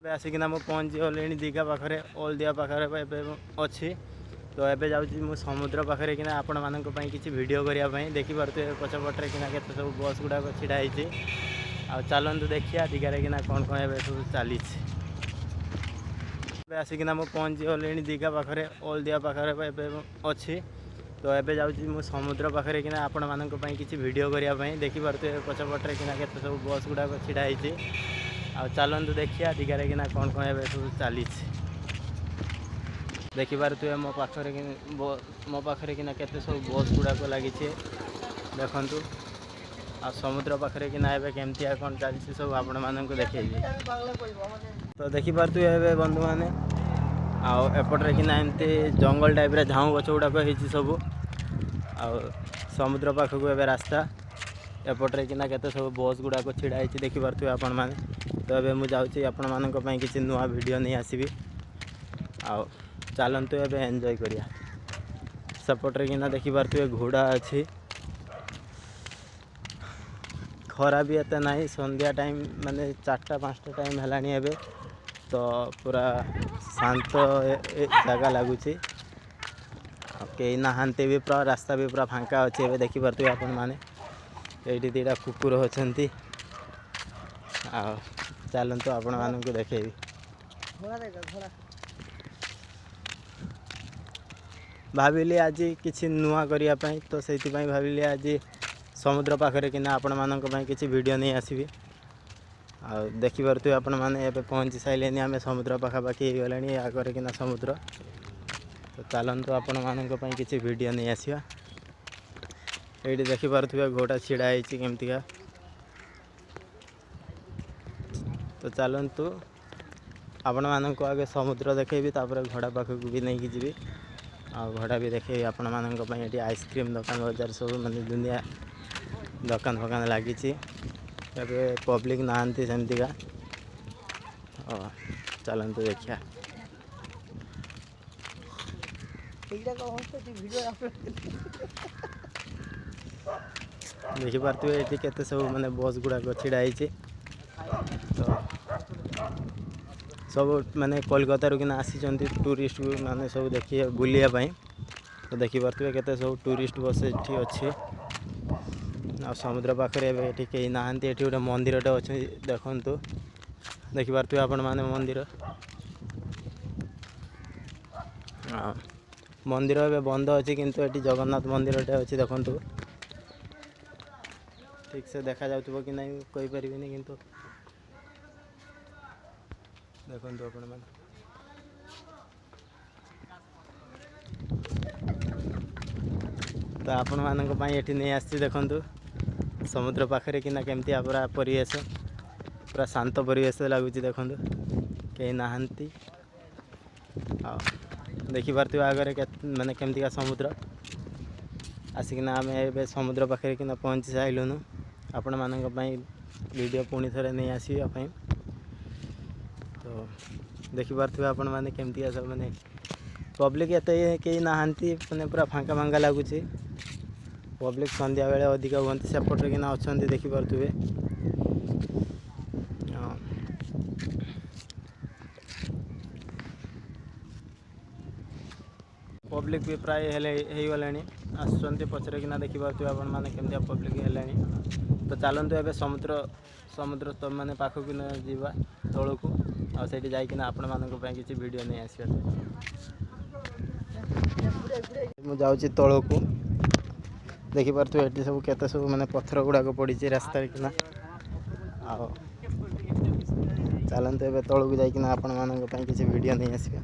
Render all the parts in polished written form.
आसिकिना मु पहुँची गली दीघा पाखे ओल्दिया पाखे अच्छी तो एबे जाऊँ मु समुद्र पाखे कि आपण मानक किसी वीडियो करने देखिपे पछपटे कि सब बस गुड़ाक ढाई आ चलतु देखिया दीघारे कि कौन कौन ए सब चली आसिकिना मु पहुँची गली दीघा पाखे ओल्दिया पाखे अच्छी तो एबे जाऊँ मु समुद्र पाखे कि आपण मानक किसी वीडियो करने देखिपे पछपटे कि सब बस गुड़ाक ढाई आ चलतु देखिया दीघारे कि कौन कौन ए सब चली देखिपे मो पाखे कि सब बस गुड़ाक लगी देखु आ समुद्र पाखे कि केमती कौन चलती सब आपण मानक देखेबी तो देखिपे बंधु मैंने आपटे कि एमती जंगल टाइप झाऊ गछ गुड़ाक हो सब आ समुद्र पाखक ए रास्ता एपटे कि सब बस गुड़ाक ढाई देखिपे आपण मैंने तो ये मुझे जाऊँगी आपण मानक किसी नुआ वीडियो नहीं आसबि आ चलतु ए एंजॉय करिया सेपटे कि देखिपे घोड़ा अच्छी खरा भी एत ना संध्या टाइम माने 4टा 5टा टाइम है तो पूरा शांत जगह लगुच कई नहांती भी पूरा रास्ता भी पूरा फांका अच्छे ए देखिपे आपण मैंने ये दीटा कुकुर अच्छा चलतु आपण मानक देखेबी भाविली आज किसी नुआ करने तो से भाविली आज समुद्र पाखे कि आपण मानक किसी वीडियो नहीं आसबि आ देखिपे आपण मैंने पहुँची सारे आम समुद्र पाखापाखि गले आगे कि समुद्र तो चलतु आपण मानक किसी वीडियो नहीं आसवा ये देखिपे घोड़ा ढाई केमतिका तो चलतु आपण मानक आगे समुद्र देखेबी तापर घोड़ा पाखक भी नहीं जी आ घोड़ा भी देखे आपण मानक ये आइसक्रीम दुकान बजार सब माने दुनिया दुकान फकान लगी पब्लिक नहांती सेमतिका चलतु देखिया देखिपे ये केते सब माने बस गुड़ाक ढाई तो सब माने कोलकाता कि आसी टूरिस्ट माने सब देखिए बुलियापाई तो देखिपे केते सब टूरिस्ट बस ये अच्छी आ समुद्र पाखे ये कहीं नहांती ये गोटे मंदिरटे अच्छे देखु देखिपे आपण मैंने मंदिर मंदिर ए बंद अच्छी किंतु ये जगन्नाथ मंदिरटे अच्छी देखु ठीक से देखा जाउथबो कि नहीं कहि परिबिनी किंतु देखु आपण मैंने तो आपण मानक ये नहीं आसी देखु समुद्र पाखे कि केमती पूरा परिवेश पूरा शांत परिवेश लगुच देखु कहीं नहांती देखिपे आगे माने केमतिका समुद्र आसिकिना आम ए समुद्र पाखे कि पहुँची सारूँ आपण मानक वीडियो पुणी थे नहीं आसवाई तो देखिपे आपण मैंने केमतिका सब माने पब्लिक एत कहीं नहांती मैंने पूरा फांका फांका लगुच पब्लिक संध्या बेले अधिक हमें सेपटे कि अच्छा देखिपे पब्लिक भी प्राय गले आसुँच पचरे कि देखिपे आपण मैंने केमती पब्लिक है तो चलतु ए समुद्र समुद्र तो मैंने पाखक जावा तौक आठ जाकना आपण मानक किसी वीडियो नहीं आसवा मु जाऊँगी तौक देखिपे ये सब केते सब माने पत्थर गुड़ाक पड़ी रास्ता किना आ चलतु ए तौक जाकना आपण मानक किसी वीडियो नहीं आसवा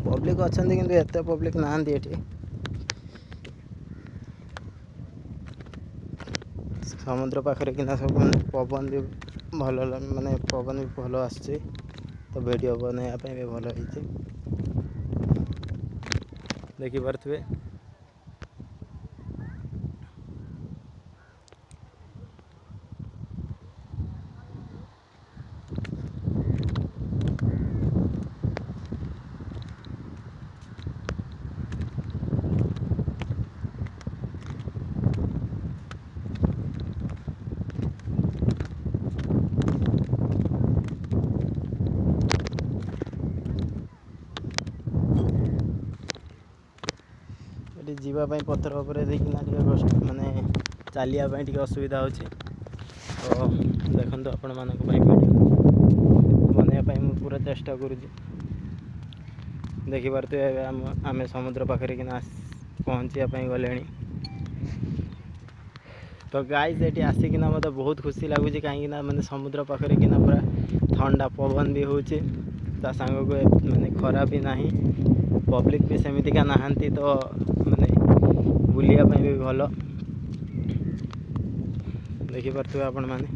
पब्लिक अच्छा किंतु एत पब्लिक नहांती ये समुद्र पाखे कि सब पवन भी भल माने पवन भी भल आस तो वीडियो बनवाई भी भल देखिपे जीवाई पथर उपर देखना कष्ट माने चलिया टे असुविधा हो। देखो आपण मान वीडियो बनवाई मुझे पूरा चेष्टा करुँच। देखिपे आम समुद्र पाखे कि पहुँचापी गले। तो गाइस ये आसिकिना मत बहुत खुशी लगुच कहीं माने समुद्र पाखे कि पूरा ठंडा पवन भी हो सांग को माने खरा भी ना पब्लिक भी सेमतिका नहांती तो माने बुलियापाई भी भल देखिपे आपण मैंने।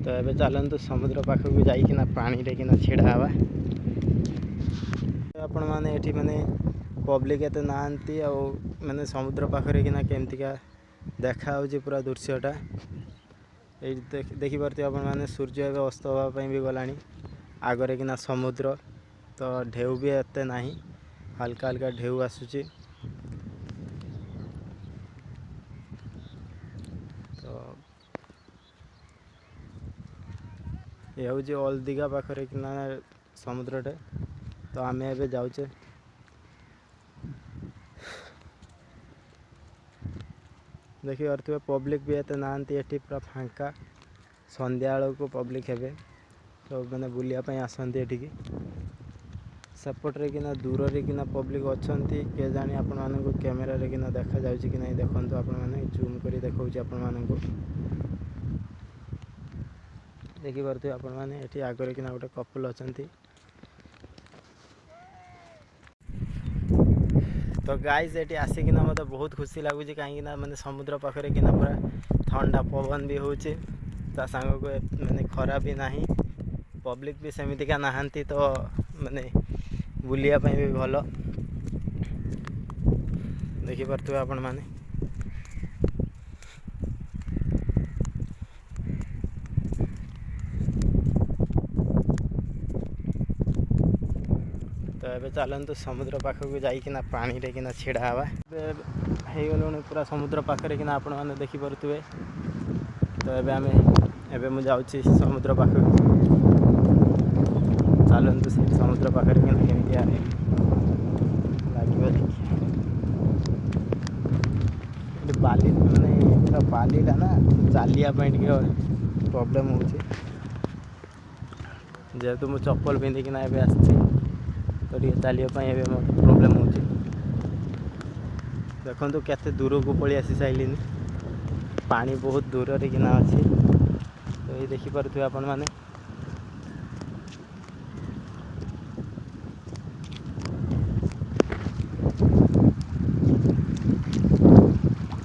तो ये चलतु समुद्र पाखक जाइना पानी रे किना छिड़ा हवा। आपण मैंने ये माने पब्लिक एत नहांती माने समुद्र पाखे किना केमतिका देखा पूरा दृश्यटा देखिपे आपण मैंने सूर्य एवं अस्त हाँपाई भी गला आगरे किना समुद्र। तो ढेउ भी एत ना हल्का हल्का ढेउ आसूची। तो ये हूँ अलदिघा पाखे किना समुद्रटे। तो आम ए जाऊे देखिए पब्लिक भी एत ना पूरा फांका संध्या को पब्लिक हे तो मैंने बुलियापाई आसती एठिकी सेपटे किना दूर रे किना पब्लिक अच्छा किए जानी आपण मानक कैमेरा रे किना देखा जाउची कि नहीं देखंतु आपण माने जूम करी देखाउची आपण मानक देखि परते आपण माने एठी आगरे किना गोटे कपल अछंती। तो गाइस ये आसिकिना मत बहुत खुशी लगुच कहीं माने समुद्र पाखे किना पूरा ठंडा पवन भी हो सांग को माने खरा भी ना पब्लिक भी सेमतिका नहांती तो माने बुलियापाई भी भल देखिपे आपण मैंने। तो ये चलतु समुद्र पाखक जाइना पानी रे किना छिड़ा हवा गलु पूरा समुद्र पाखे किना आपण मैंने देखिपे। तो एबे मु जाउची समुद्र पाखक चलतु समुद्र पाखे किना केमती लगे देखिए बाली माने पूरा बालीटा ना चलियापाई टे प्रोब्लेम हो जेहेतु मु चप्पल पिंधिकिना एबे आसी तो ये चलियापाई एबे मोर प्रोब्लेम हो। देखो केते दूर को पड़ी आसी साइलिनी पानी बहुत दूर रे किना अच्छी। तो ये देखिपे आपण मैंने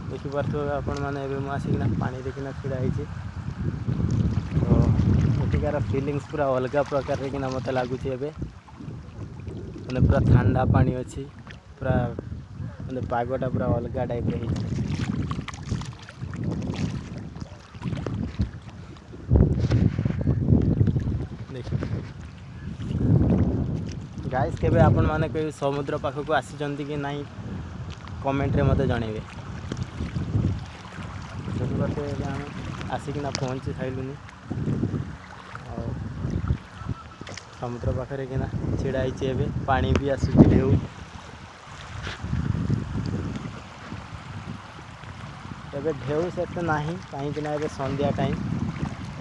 देखिपे आपण मैंने आसिकिना पानी देखिना छिड़ा होती। तो एठिकार फिलिंग्स पूरा अलग प्रकार किना मत लगुच मैंने पूरा ठंडा पानी अच्छी पूरा मैंने पागटा पूरा अलग टाइप गाइस केबे आपण माने कोई समुद्र पाखक आसीचंती कि नहीं कमेंट रे मते जणेबे। आसिकिना पहुँची साइलुनी समुद्र पाखे किना छिड़ा एबे पानी भी आसूची ढेउ एबे ढेउ से ना कहीं ना संध्या टाइम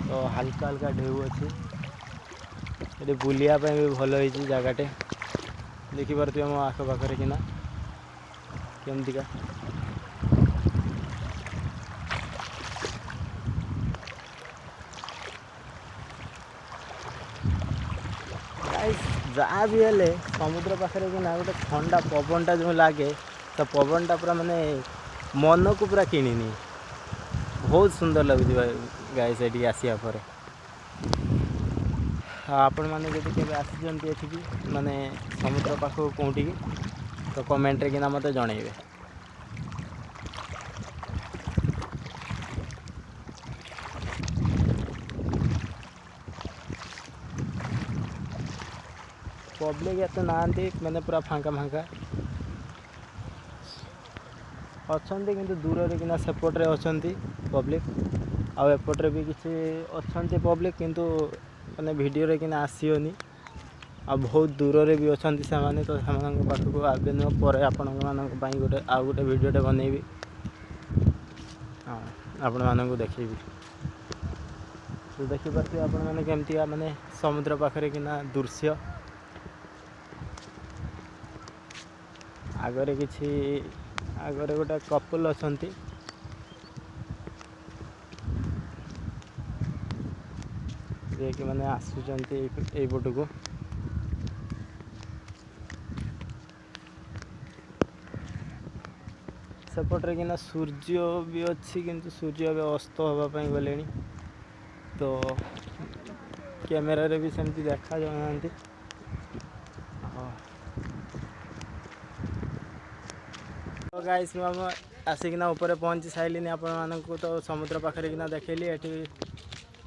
तो हल्का हल्का ढेउ अच्छी ये बुलियापाई भी भल हो जगटे देखिपे मो आख पाखे किना केमतिका। जहाँ भी हेले समुद्र पाखे कि ना गोटे ठंडा पवनटा जो लगे तो पवनटा पूरा माने मन को पूरा किणनी बहुत सुंदर लगुच गाइस ये आसिया पर। आपण मैंने जब के आसी एठिकी माने समुद्र पाखक कौटी तो कमेंट रे किना मते जणेबे। पब्लिक एत ना मैंने पूरा फांका फांका अच्छा किंतु दूर रे किना सेपटे अच्छा पब्लिक आउ एपट्रे भी किसी अच्छा पब्लिक किंतु मैंने वीडियो कि आसीनी आ बहुत दूर रे भी अच्छा से माने तो पाखक आगे नुह पर आपण गोटे आउ गोटे वीडियोटे बनैबी हाँ आपण मानक देखेबी तो देखिपे आपण मैंने केमती माने समुद्र पाखरे किना दृश्य आगरे किछि आगरे गोटे कपल अछंती जे कि माने आसुचंती एई पट को सेपटे कि सूर्य भी अच्छी किंतु सूर्य भी अस्त होगापाई गले तो कैमेरा रे भी सेमती देखा जाना तो गाइस आसिकिना ऊपर पहुँची सारे आपण मानक तो समुद्र पाखे किना देखली एटी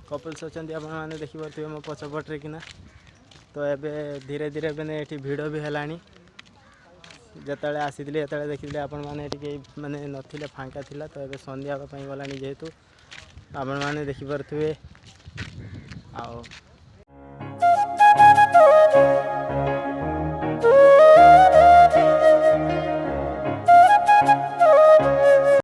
कपल्स अच्छा आपने देखिपे मो पछपटे किना तो एबे धीरे धीरे मैंने ये भिड़ भी है जिते आसी देखी आपण मैंने माने नथिले फांका थिला तो एबे संध्या गलानी जेहेतु आपण मैंने देखिपे आओ